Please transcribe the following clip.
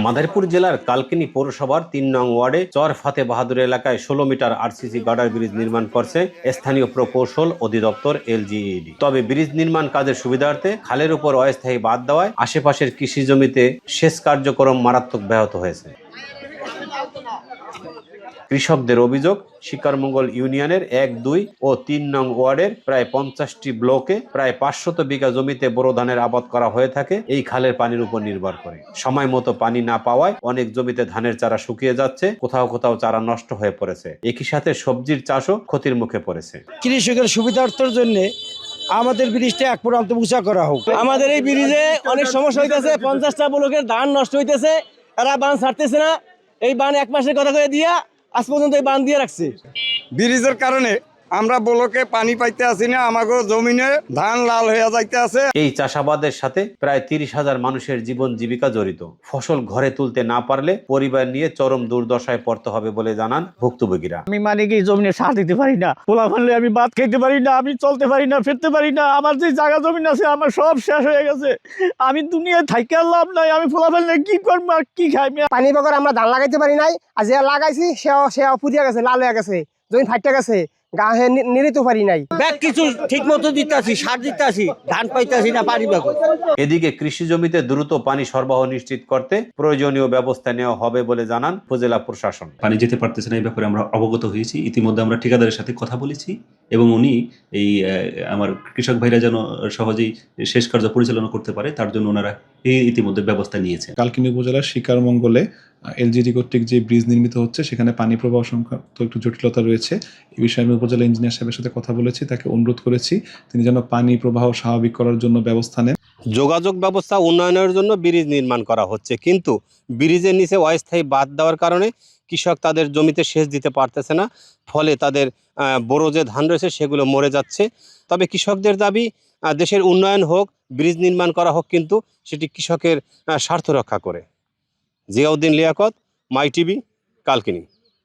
মাদারীপুর জেলার কালকিনি পৌরসভার ৩ নং ওয়ার্ডে চর ফাতে বাহাদুর এলাকায় ১৬ মিটার আরসিসি গার্ডার ব্রিজ নির্মাণ করছে স্থানীয় প্রকৌশল অধিদপ্তর এলজিইডি। তবে ব্রিজ নির্মাণ কাজের সুবিধার্থে খালের উপর অস্থায়ী বাঁধ দেওয়ায় আশেপাশের কৃষি জমিতে সেচ কার্যক্রম মারাত্মক ব্যাহত হয়েছে। কৃষকদের অভিযোগ, শিকারমঙ্গল ইউনিয়নের ১, ২ ও ৩ নং ওয়ার্ডের প্রায় ৫০টি ব্লকে প্রায় ৫০০ বিঘা জমিতে বোরো ধানের আবাদ করা হয়ে থাকে এই খালের পানির উপর নির্ভর করে। সময় মতো পানি না পাওয়ায় অনেক জমিতে ধানের চারা শুকিয়ে যাচ্ছে, কোথাও কোথাও চারা নষ্ট হয়ে পড়েছে। একই সাথে সবজির চাষও ক্ষতির মুখে পড়েছে। কৃষকের সুবিধার্থের জন্য আমাদের ব্রিজটা এক প্রান্ত উঁচা করা হোক। আমাদের এই ব্রিজে অনেক সমস্যা হইতেছে, 50টা ব্লকের ধান নষ্ট হইতেছে, এরা বান ছাড়তেছে না। এই বান 1 মাসের কথা করে দিয়া আজ পর্যন্ত এই বান দিয়ে রাখছে। ব্রিজের কারণে আমরা ব্লকে পানি পাইতে আসি না, আমাকে জমিনে ধান লাল হয়ে যাইতে আছে। এই চাষাবাদের সাথে প্রায় ৩০,০০০ মানুষের জীবন জীবিকা জড়িত। ফসল ঘরে তুলতে না পারলে পরিবার নিয়ে চরম দুর্দশায় পড়তে হবে বলে জানান ভুক্তভোগীরা। আমি মানে কি জমিনে সার দিতে পারি না, পোলা ফেললে আমি ভাত খেতে পারি না, আমি চলতে পারি না, ফিরতে পারি না। আমার যে জায়গা জমিন আছে আমার সব শেষ হয়ে গেছে। আমি দুনিয়ায় থাইকে লাভ নাই, আমি পোলা ফেললে কি করবো আর কি খাই? পানি বগর আমরা ধান লাগাইতে পারি নাই, আর যে লাগাইছি সেও পুড়িয়া গেছে, লাল হয়ে গেছে, জমি ফাইটে গেছে, গায়ে নিরিতে পারি নাই। ব্যাগ কিছু ঠিক মতো দিতে আসি, সার দিতে আসি, ধান পাইতে আসি না পারি ব্যাগ। এদিকে কৃষি জমিতে দ্রুত পানি সরবরাহ নিশ্চিত করতে প্রয়োজনীয় ব্যবস্থা নেওয়া হবে বলে জানান উপজেলা প্রশাসন। পানি যেতে পারতেছে না এই ব্যাপারে আমরা অবগত হয়েছি। ইতিমধ্যে আমরা ঠিকাদারের সাথে কথা বলেছি এবং উনি এই আমার কৃষক ভাইরা যেন সহজেই শেষ কার্য পরিচালনা করতে পারে তার জন্য ওনারা ইতিমধ্যে ব্যবস্থা নিয়েছে। কালকিনি উপজেলার শিকারমঙ্গলে এলজিডি কর্তৃক যে ব্রিজ নির্মিত হচ্ছে সেখানে পানি প্রবাহ সংক্রান্ত একটু জটিলতা রয়েছে। এই বিষয়ে আমি উপজেলা ইঞ্জিনিয়ার সাহেবের সাথে কথা বলেছি, তাকে অনুরোধ করেছি তিনি যেন পানি প্রবাহ স্বাভাবিক করার জন্য ব্যবস্থা নেন। যোগাযোগ ব্যবস্থা উন্নয়নের জন্য ব্রিজ নির্মাণ করা হচ্ছে, কিন্তু ব্রিজের নিচে অস্থায়ী বাঁধ দেওয়ার কারণে কৃষক তাদের জমিতে সেচ দিতে পারতেছে না, ফলে তাদের বোরো যে ধান রয়েছে সেগুলো মরে যাচ্ছে। তবে কৃষকদের দাবি দেশের উন্নয়ন হোক, ব্রিজ নির্মাণ করা হোক, কিন্তু সেটি কৃষকের স্বার্থ রক্ষা করে। জিয়াউদ্দিন লিয়াকত, মাই টিভি, কালকিনি।